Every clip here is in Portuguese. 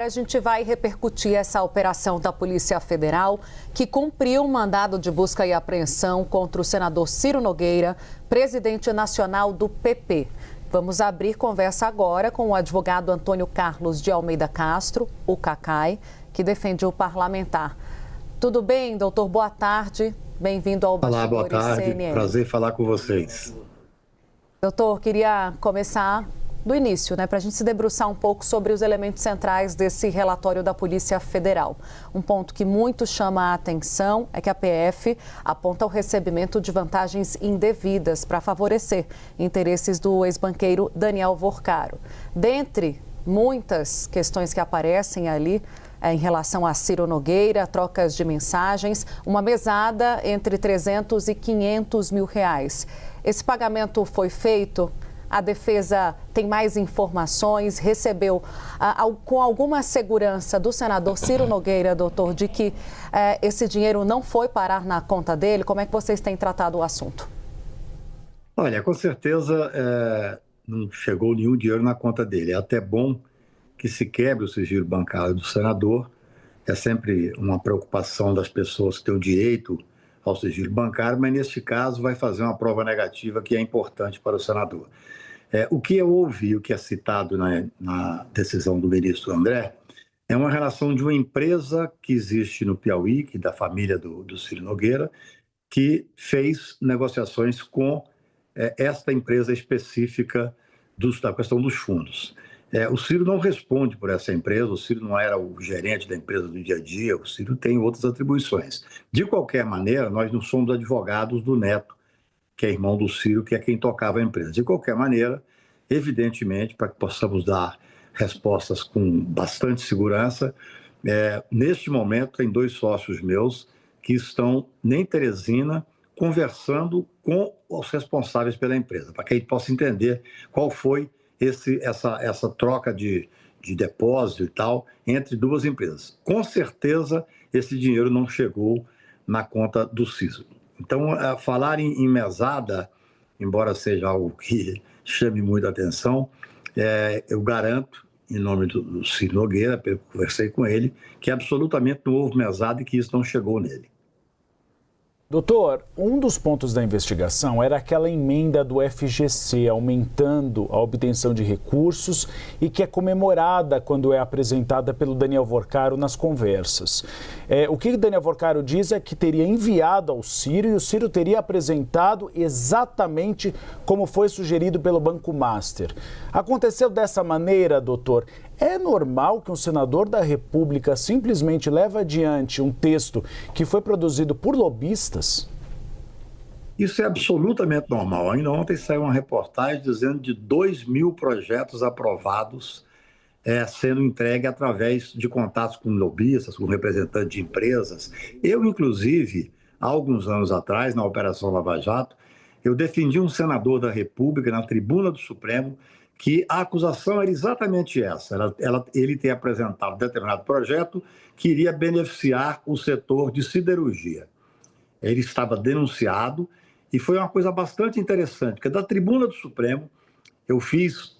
A gente vai repercutir essa operação da Polícia Federal, que cumpriu um mandado de busca e apreensão contra o senador Ciro Nogueira, presidente nacional do PP. Vamos abrir conversa agora com o advogado Antônio Carlos de Almeida Castro, o Cacai, que defende o parlamentar. Tudo bem, doutor? Boa tarde. Bem-vindo ao Olá, Bastidores boa tarde. CNN. Prazer falar com vocês. Doutor, queria começar do início, para a gente se debruçar um pouco sobre os elementos centrais desse relatório da Polícia Federal. Um ponto que muito chama a atenção é que a PF aponta o recebimento de vantagens indevidas para favorecer interesses do ex-banqueiro Daniel Vorcaro. Dentre muitas questões que aparecem ali, em relação a Ciro Nogueira, trocas de mensagens, uma mesada entre 300 e 500 mil reais. Esse pagamento foi feito? A defesa tem mais informações, recebeu com alguma segurança do senador Ciro Nogueira, doutor, de que esse dinheiro não foi parar na conta dele? Como é que vocês têm tratado o assunto? Olha, com certeza não chegou nenhum dinheiro na conta dele. É até bom que se quebre o sigilo bancário do senador. É sempre uma preocupação das pessoas que têm o direito ao sigilo bancário, mas neste caso vai fazer uma prova negativa que é importante para o senador. O que eu ouvi, o que é citado na decisão do ministro André, é uma relação de uma empresa que existe no Piauí, que é da família do Ciro Nogueira, que fez negociações com esta empresa específica da questão dos fundos. O Ciro não responde por essa empresa, o Ciro não era o gerente da empresa do dia a dia, o Ciro tem outras atribuições. De qualquer maneira, nós não somos advogados do Neto, que é irmão do Ciro, que é quem tocava a empresa. De qualquer maneira, evidentemente, para que possamos dar respostas com bastante segurança, neste momento tem dois sócios meus que estão em Teresina conversando com os responsáveis pela empresa, para que a gente possa entender qual foi essa troca de depósito e tal entre duas empresas. Com certeza, esse dinheiro não chegou na conta do Ciro. Então, falar em mesada, embora seja algo que chame muita atenção, eu garanto, em nome do Ciro Nogueira, eu conversei com ele, que absolutamente não houve mesada e que isso não chegou nele. Doutor, um dos pontos da investigação era aquela emenda do FGC aumentando a obtenção de recursos e que é comemorada quando é apresentada pelo Daniel Vorcaro nas conversas. O que o Daniel Vorcaro diz é que teria enviado ao Ciro e o Ciro teria apresentado exatamente como foi sugerido pelo Banco Master. Aconteceu dessa maneira, doutor? É normal que um senador da República simplesmente leve adiante um texto que foi produzido por lobistas? Isso é absolutamente normal. Ainda ontem saiu uma reportagem dizendo de 2.000 projetos aprovados sendo entregue através de contatos com lobistas, com representantes de empresas. Eu, inclusive, há alguns anos atrás, na Operação Lava Jato, eu defendi um senador da República na tribuna do Supremo que a acusação era exatamente essa. Ele tem apresentado determinado projeto que iria beneficiar o setor de siderurgia. Ele estava denunciado e foi uma coisa bastante interessante, porque da tribuna do Supremo eu fiz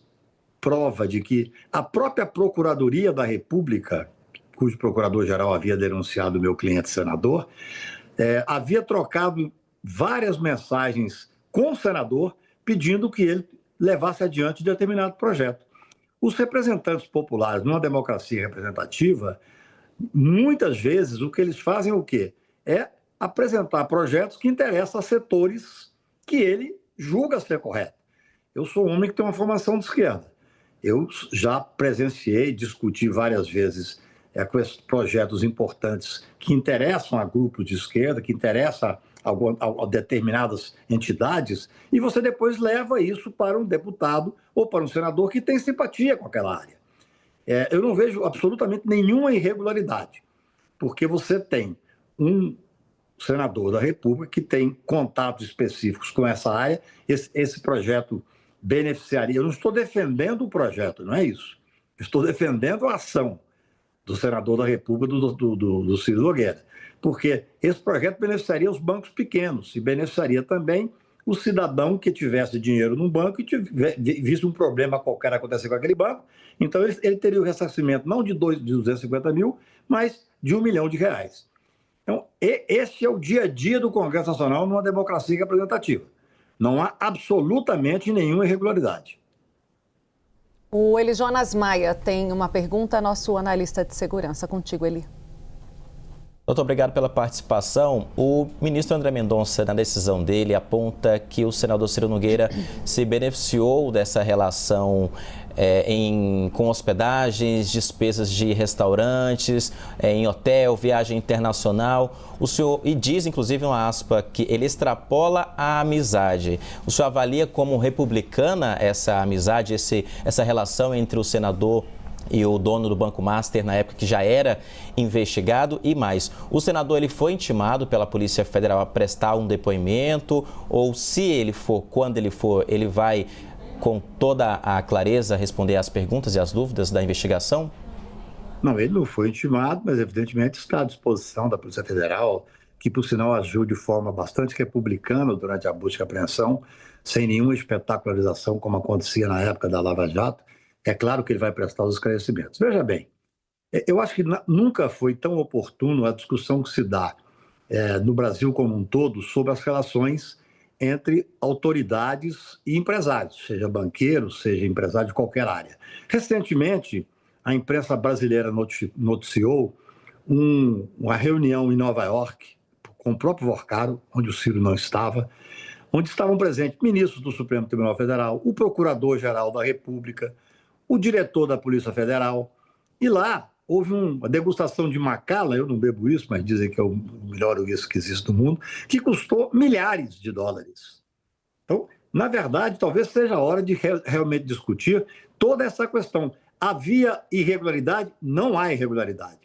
prova de que a própria Procuradoria da República, cujo procurador-geral havia denunciado o meu cliente senador, havia trocado várias mensagens com o senador pedindo que ele levasse adiante determinado projeto. Os representantes populares, numa democracia representativa, muitas vezes o que eles fazem é o quê? É apresentar projetos que interessam a setores que ele julga ser corretos. Eu sou um homem que tem uma formação de esquerda. Eu já presenciei, discuti várias vezes com esses projetos importantes que interessam a grupos de esquerda, que interessam a determinadas entidades, e você depois leva isso para um deputado ou para um senador que tem simpatia com aquela área. Eu não vejo absolutamente nenhuma irregularidade, porque você tem um senador da República que tem contatos específicos com essa área, esse projeto beneficiaria. Eu não estou defendendo o projeto, não é isso. Eu estou defendendo a ação do senador da República, do Ciro Nogueira, porque esse projeto beneficiaria os bancos pequenos e beneficiaria também o cidadão que tivesse dinheiro num banco e visse um problema qualquer acontecer com aquele banco, então ele teria o ressarcimento não de 250 mil, mas de R$1 milhão. Então, esse é o dia a dia do Congresso Nacional numa democracia representativa. Não há absolutamente nenhuma irregularidade. O Eli Jonas Maia tem uma pergunta, nosso analista de segurança. Contigo, Eli. Doutor, obrigado pela participação. O ministro André Mendonça, na decisão dele, aponta que o senador Ciro Nogueira se beneficiou dessa relação com hospedagens, despesas de restaurantes, em hotel, viagem internacional. O senhor, e diz, inclusive, uma aspa, que ele extrapola a amizade. O senhor avalia como republicana essa amizade, essa relação entre o senador e o dono do Banco Master, na época que já era investigado? E mais, o senador ele foi intimado pela Polícia Federal a prestar um depoimento? Ou se ele for, quando ele for, ele vai com toda a clareza responder às perguntas e às dúvidas da investigação? Não, ele não foi intimado, mas evidentemente está à disposição da Polícia Federal, que por sinal agiu de forma bastante republicana durante a busca e apreensão, sem nenhuma espetacularização como acontecia na época da Lava Jato. É claro que ele vai prestar os esclarecimentos. Veja bem, eu acho que nunca foi tão oportuno a discussão que se dá no Brasil como um todo sobre as relações entre autoridades e empresários, seja banqueiro, seja empresário de qualquer área. Recentemente, a imprensa brasileira noticiou uma reunião em Nova York com o próprio Vorcaro, onde o Ciro não estava, onde estavam presentes ministros do Supremo Tribunal Federal, o Procurador-Geral da República, o diretor da Polícia Federal, e lá houve uma degustação de Macallan, eu não bebo isso, mas dizem que é o melhor uísque que existe no mundo, que custou milhares de dólares. Então, na verdade, talvez seja a hora de realmente discutir toda essa questão. Havia irregularidade? Não há irregularidade.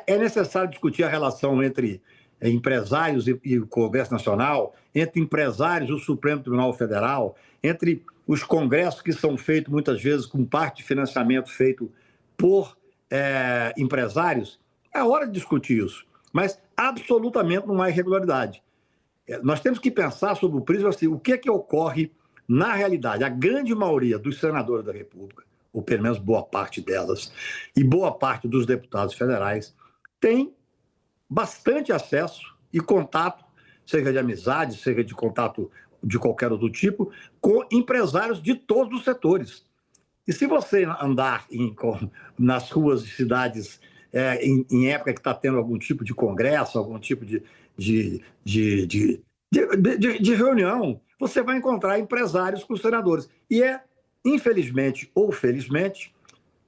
É necessário discutir a relação entre empresários e o Congresso Nacional, entre empresários e o Supremo Tribunal Federal, entre os congressos que são feitos muitas vezes com parte de financiamento feito por empresários. É hora de discutir isso, mas absolutamente não há irregularidade. Nós temos que pensar sobre o prisma assim, o que é que ocorre na realidade. A grande maioria dos senadores da República, ou pelo menos boa parte delas, e boa parte dos deputados federais, tem bastante acesso e contato, seja de amizade, seja de contato de qualquer outro tipo, com empresários de todos os setores. E se você andar nas ruas de cidades em época que está tendo algum tipo de congresso, algum tipo de reunião, você vai encontrar empresários com senadores. E infelizmente ou felizmente,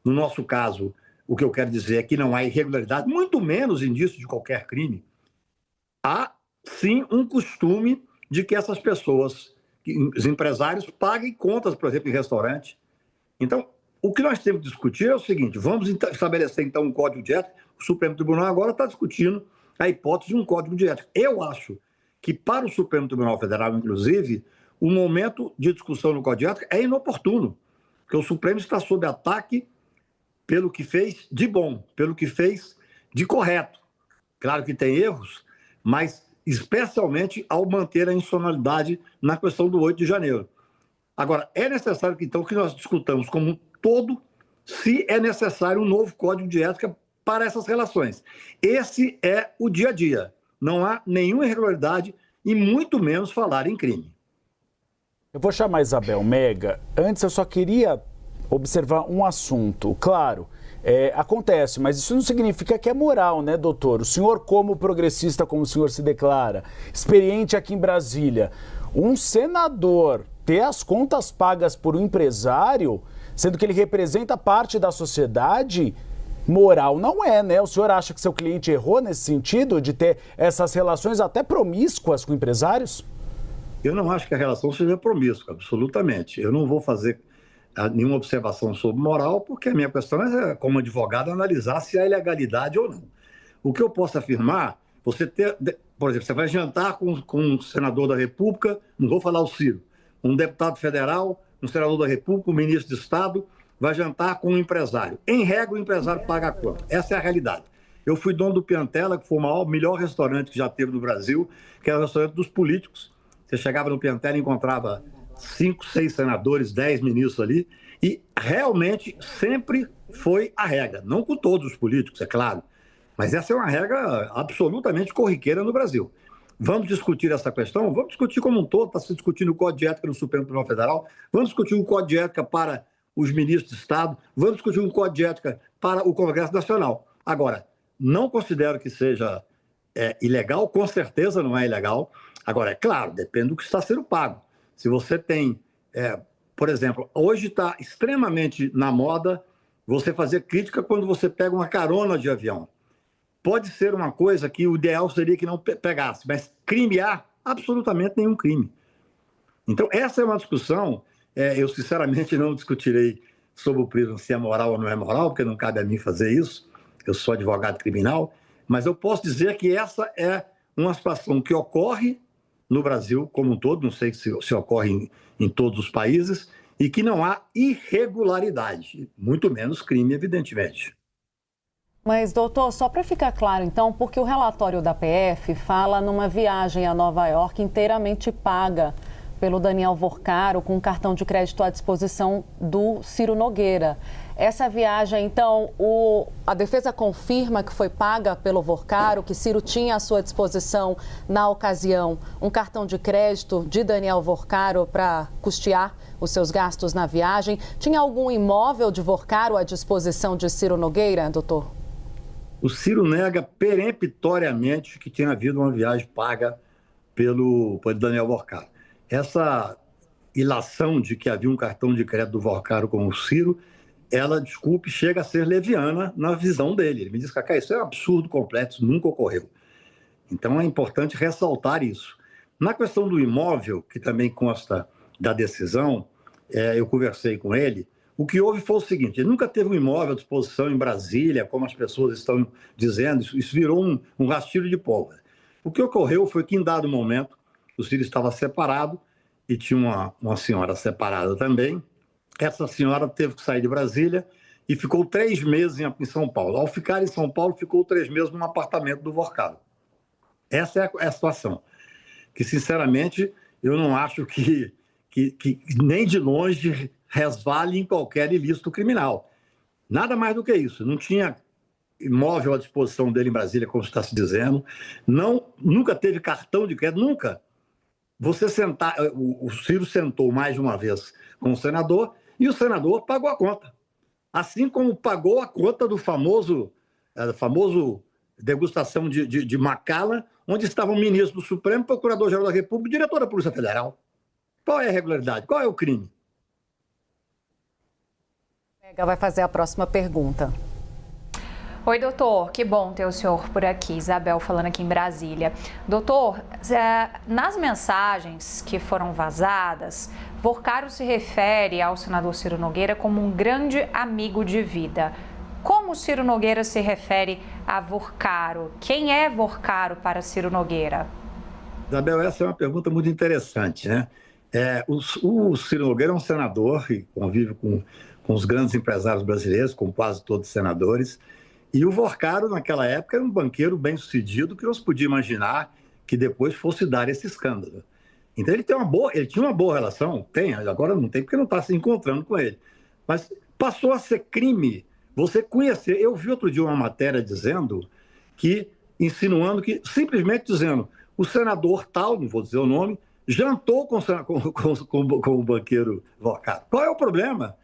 no nosso caso, o que eu quero dizer é que não há irregularidade, muito menos indício de qualquer crime. Há, sim, um costume de que essas pessoas, os empresários, paguem contas, por exemplo, em restaurante. Então, o que nós temos que discutir é o seguinte: vamos estabelecer, então, um código de ética. O Supremo Tribunal agora está discutindo a hipótese de um código de ética. Eu acho que, para o Supremo Tribunal Federal, inclusive, o momento de discussão no código de ética é inoportuno, porque o Supremo está sob ataque pelo que fez de bom, pelo que fez de correto. Claro que tem erros, mas especialmente ao manter a insonalidade na questão do 8 de janeiro. Agora, é necessário, então, que nós discutamos como um todo se é necessário um novo código de ética para essas relações. Esse é o dia a dia. Não há nenhuma irregularidade e muito menos falar em crime. Eu vou chamar a Isabel Mega. Antes, eu só queria observar um assunto. Claro, acontece, mas isso não significa que é moral, né, doutor? O senhor, como progressista, como o senhor se declara, experiente aqui em Brasília, um senador ter as contas pagas por um empresário, sendo que ele representa parte da sociedade, moral não é, né? O senhor acha que seu cliente errou nesse sentido, de ter essas relações até promíscuas com empresários? Eu não acho que a relação seja promíscua, absolutamente. Eu não vou fazer nenhuma observação sobre moral, porque a minha questão é, como advogado, analisar se há ilegalidade ou não. O que eu posso afirmar, por exemplo, você vai jantar com um senador da República, não vou falar o Ciro, um deputado federal, um senador da República, um ministro de Estado, vai jantar com um empresário. Em regra, o empresário paga a conta. Essa é a realidade. Eu fui dono do Piantella, que foi o melhor restaurante que já teve no Brasil, que era o restaurante dos políticos. Você chegava no Piantella e encontrava 5, 6 senadores, 10 ministros ali, e realmente sempre foi a regra. Não com todos os políticos, é claro, mas essa é uma regra absolutamente corriqueira no Brasil. Vamos discutir essa questão? Vamos discutir como um todo, está se discutindo o Código de Ética no Supremo Tribunal Federal, vamos discutir o Código de Ética para os ministros de Estado, vamos discutir um Código de Ética para o Congresso Nacional. Agora, não considero que seja ilegal, com certeza não é ilegal. Agora, é claro, depende do que está sendo pago. Se você tem, por exemplo, hoje está extremamente na moda você fazer crítica quando você pega uma carona de avião. Pode ser uma coisa que o ideal seria que não pegasse, mas crime há absolutamente nenhum crime. Então, essa é uma discussão, eu sinceramente não discutirei sobre o prisma se é moral ou não é moral, porque não cabe a mim fazer isso, eu sou advogado criminal, mas eu posso dizer que essa é uma situação que ocorre no Brasil como um todo, não sei se ocorre em todos os países, e que não há irregularidade, muito menos crime, evidentemente. Mas, doutor, só para ficar claro, então, porque o relatório da PF fala numa viagem a Nova York inteiramente paga pelo Daniel Vorcaro com um cartão de crédito à disposição do Ciro Nogueira. Essa viagem, então, a defesa confirma que foi paga pelo Vorcaro, que Ciro tinha à sua disposição, na ocasião, um cartão de crédito de Daniel Vorcaro para custear os seus gastos na viagem. Tinha algum imóvel de Vorcaro à disposição de Ciro Nogueira, doutor? O Ciro nega peremptoriamente que tinha havido uma viagem paga pelo Daniel Vorcaro. Essa ilação de que havia um cartão de crédito do Vorcaro com o Ciro, ela, desculpe, chega a ser leviana na visão dele. Ele me diz, Cacá, isso é um absurdo completo, isso nunca ocorreu. Então é importante ressaltar isso. Na questão do imóvel, que também consta da decisão, eu conversei com ele. O que houve foi o seguinte, ele nunca teve um imóvel à disposição em Brasília, como as pessoas estão dizendo, isso virou um rastilho de pólvora. O que ocorreu foi que, em dado momento, o Ciro estava separado e tinha uma senhora separada também. Essa senhora teve que sair de Brasília e ficou 3 meses em São Paulo. Ao ficar em São Paulo, ficou 3 meses num apartamento do Vorcaro. Essa é a situação, que, sinceramente, eu não acho que nem de longe resvale em qualquer ilícito criminal. Nada mais do que isso. Não tinha imóvel à disposição dele em Brasília, como está se dizendo. Nunca teve cartão de crédito, nunca. O Ciro sentou mais de uma vez com o senador e o senador pagou a conta. Assim como pagou a conta do famoso degustação de Macala, onde estavam o ministro do Supremo, procurador-geral da República e diretor da Polícia Federal. Qual é a irregularidade? Qual é o crime? Vai fazer a próxima pergunta. Oi, doutor. Que bom ter o senhor por aqui. Isabel falando aqui em Brasília. Doutor, nas mensagens que foram vazadas, Vorcaro se refere ao senador Ciro Nogueira como um grande amigo de vida. Como Ciro Nogueira se refere a Vorcaro? Quem é Vorcaro para Ciro Nogueira? Isabel, essa é uma pergunta muito interessante, né? O Ciro Nogueira é um senador e convive com os grandes empresários brasileiros, com quase todos os senadores. E o Vorcaro, naquela época, era um banqueiro bem-sucedido que não se podia imaginar que depois fosse dar esse escândalo. Então, ele tinha uma boa relação, agora não tem porque não está se encontrando com ele. Mas passou a ser crime você conhecer. Eu vi outro dia uma matéria insinuando que, simplesmente dizendo, o senador tal, não vou dizer o nome, jantou com o banqueiro Vorcaro. Qual é o problema?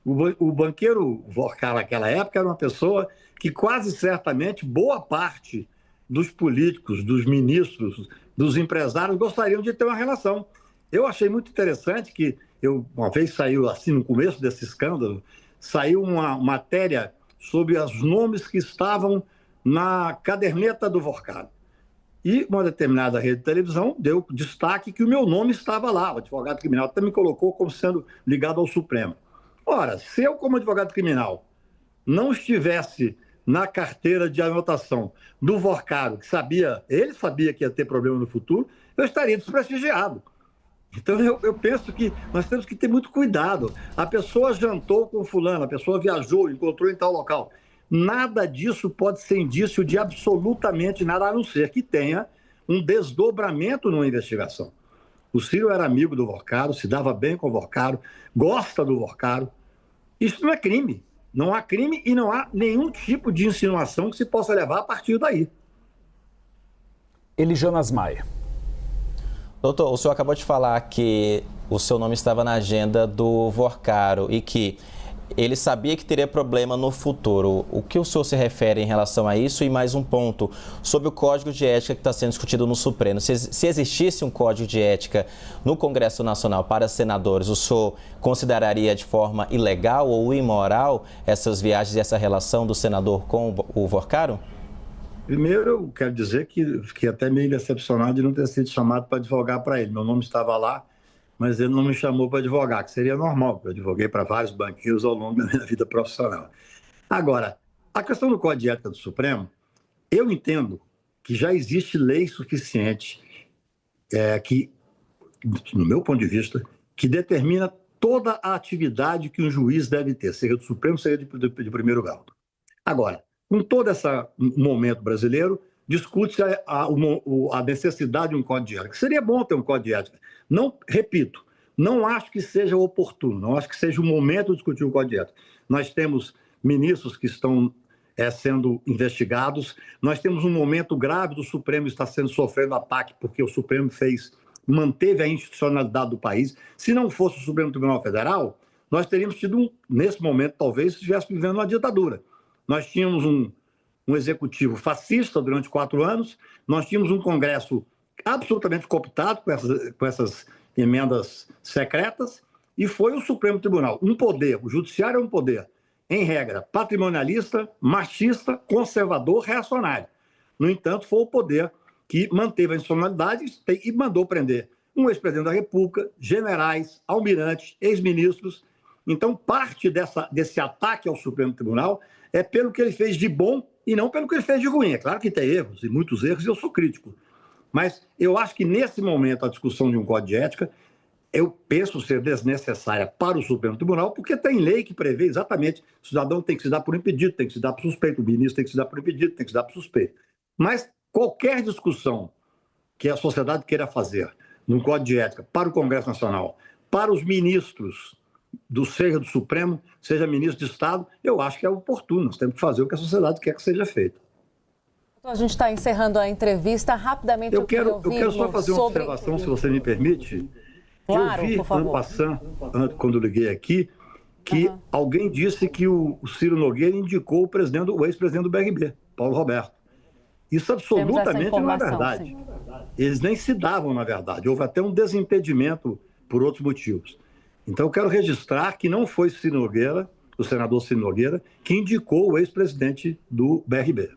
O banqueiro Vorcaro, naquela época, era uma pessoa que quase certamente boa parte dos políticos, dos ministros, dos empresários gostariam de ter uma relação. Eu achei muito interessante que, uma vez saiu, assim, no começo desse escândalo, saiu uma matéria sobre os nomes que estavam na caderneta do Vorcaro. E uma determinada rede de televisão deu destaque que o meu nome estava lá, o advogado criminal até me colocou como sendo ligado ao Supremo. Ora, se eu, como advogado criminal, não estivesse na carteira de anotação do Vorcaro, que ele sabia que ia ter problema no futuro, eu estaria desprestigiado. Então, eu penso que nós temos que ter muito cuidado. A pessoa jantou com fulano, a pessoa viajou, encontrou em tal local. Nada disso pode ser indício de absolutamente nada, a não ser que tenha um desdobramento numa investigação. O Ciro era amigo do Vorcaro, se dava bem com o Vorcaro, gosta do Vorcaro. Isso não é crime. Não há crime e não há nenhum tipo de insinuação que se possa levar a partir daí. Elijonas Maia. Doutor, o senhor acabou de falar que o seu nome estava na agenda do Vorcaro e que ele sabia que teria problema no futuro. O que o senhor se refere em relação a isso? E mais um ponto, sobre o Código de Ética que está sendo discutido no Supremo. Se existisse um Código de Ética no Congresso Nacional para senadores, o senhor consideraria de forma ilegal ou imoral essas viagens e essa relação do senador com o Vorcaro? Primeiro, eu quero dizer que fiquei até meio decepcionado de não ter sido chamado para advogar para ele. Meu nome estava lá, mas ele não me chamou para advogar, que seria normal, porque eu advoguei para vários banqueiros ao longo da minha vida profissional. Agora, a questão do Código de Ética do Supremo, eu entendo que já existe lei suficiente, que, no meu ponto de vista, que determina toda a atividade que um juiz deve ter, seja do Supremo, seja de primeiro grau. Agora, com todo esse momento brasileiro, discute-se a necessidade de um Código de Ética. Seria bom ter um Código de Ética. Não, repito, não acho que seja oportuno, não acho que seja o momento de discutir um Código de Ética. Nós temos ministros que estão sendo investigados, nós temos um momento grave do Supremo está sofrendo ataque porque o Supremo manteve a institucionalidade do país. Se não fosse o Supremo Tribunal Federal, nós teríamos tido, nesse momento, talvez, se estivéssemos vivendo uma ditadura. Nós tínhamos um executivo fascista durante 4 anos, nós tínhamos um Congresso absolutamente cooptado com essas emendas secretas, e foi o Supremo Tribunal, um poder, o Judiciário é um poder, em regra, patrimonialista, machista, conservador, reacionário. No entanto, foi o poder que manteve a institucionalidade e mandou prender um ex-presidente da República, generais, almirantes, ex-ministros. Então, parte desse ataque ao Supremo Tribunal é pelo que ele fez de bom e não pelo que ele fez de ruim. É claro que tem erros, e muitos erros, e eu sou crítico. Mas eu acho que, nesse momento, a discussão de um Código de Ética, eu penso ser desnecessária para o Supremo Tribunal, porque tem lei que prevê exatamente que o cidadão tem que se dar por impedido, tem que se dar por suspeito, o ministro tem que se dar por impedido, tem que se dar por suspeito. Mas qualquer discussão que a sociedade queira fazer num Código de Ética para o Congresso Nacional, para os ministros seja do Supremo, seja ministro de Estado, eu acho que é oportuno. Nós temos que fazer o que a sociedade quer que seja feito. Então, a gente está encerrando a entrevista. Rapidamente, eu quero só fazer uma observação, se você me permite. Claro, eu vi, por favor. quando eu liguei aqui, que alguém disse que o Ciro Nogueira indicou o ex-presidente do BRB, Paulo Roberto. Isso absolutamente não é verdade. Sim. Eles nem se davam, na verdade. Houve até um desentendimento por outros motivos. Então, eu quero registrar que não foi Ciro Nogueira, o senador Ciro Nogueira, que indicou o ex-presidente do BRB.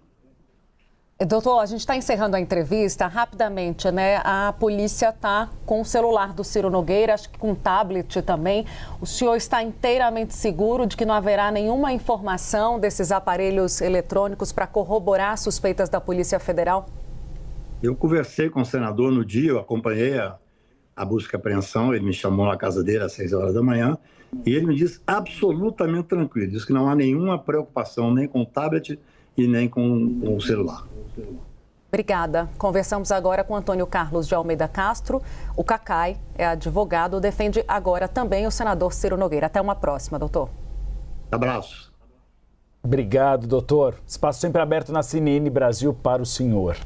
Doutor, a gente está encerrando a entrevista rapidamente, né? A polícia está com o celular do Ciro Nogueira, acho que com tablet também. O senhor está inteiramente seguro de que não haverá nenhuma informação desses aparelhos eletrônicos para corroborar as suspeitas da Polícia Federal? Eu conversei com o senador no dia, eu acompanhei a busca e apreensão, ele me chamou na casa dele às 6 horas da manhã, e ele me disse absolutamente tranquilo, disse que não há nenhuma preocupação nem com o tablet e nem com o celular. Obrigada. Conversamos agora com Antônio Carlos de Almeida Castro. O Cacai é advogado, defende agora também o senador Ciro Nogueira. Até uma próxima, doutor. Abraço. Obrigado, doutor. Espaço sempre aberto na CNN Brasil para o senhor.